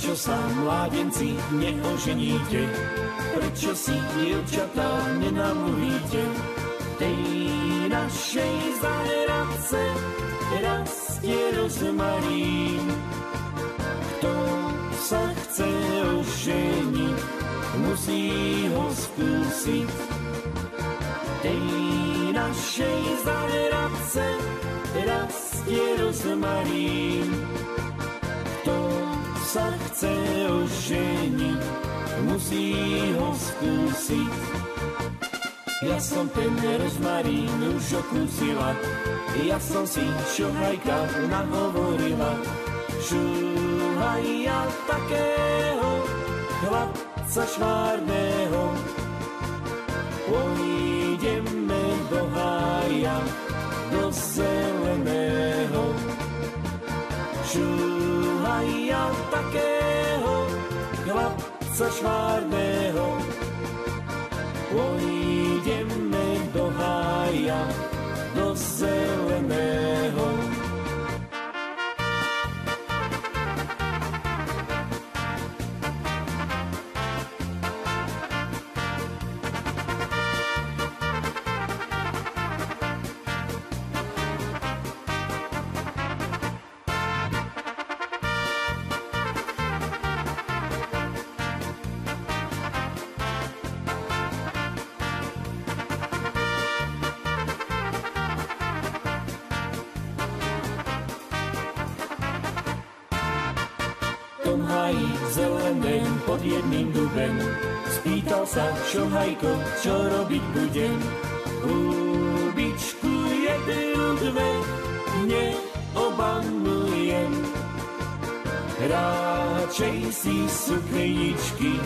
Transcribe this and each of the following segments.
Prečo sa mládenci neoženíte? Prečo si dievčatá nenamluvíte? Tej našej záhradce rastie rozmarín. Kto sa chce oženiť, musí ho skúsiť. Tej našej záhradce rastie rozmarín. Kto sa chce oženiť, musí ho skúsiť. Ja som ten rozmarín už okúsila, ja som si šohajka nahovorila. Šuhaj ja takého chlapca švárneho, pôjdeme do hája, do zeleného. Šuhaj ja takého chlapca švárneho, pôjdeme do hája, do zeleného. Zeleném pod jedným dubem spýtal sa šohajko, čo robiť budem. Húbičku jednu, dve neobanujem, radšej si sukničky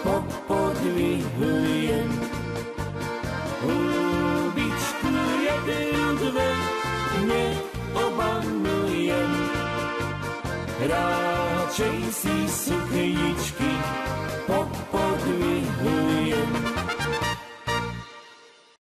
popodvihujem. Húbičku jednu, dve neobanujem, radšej si sukničky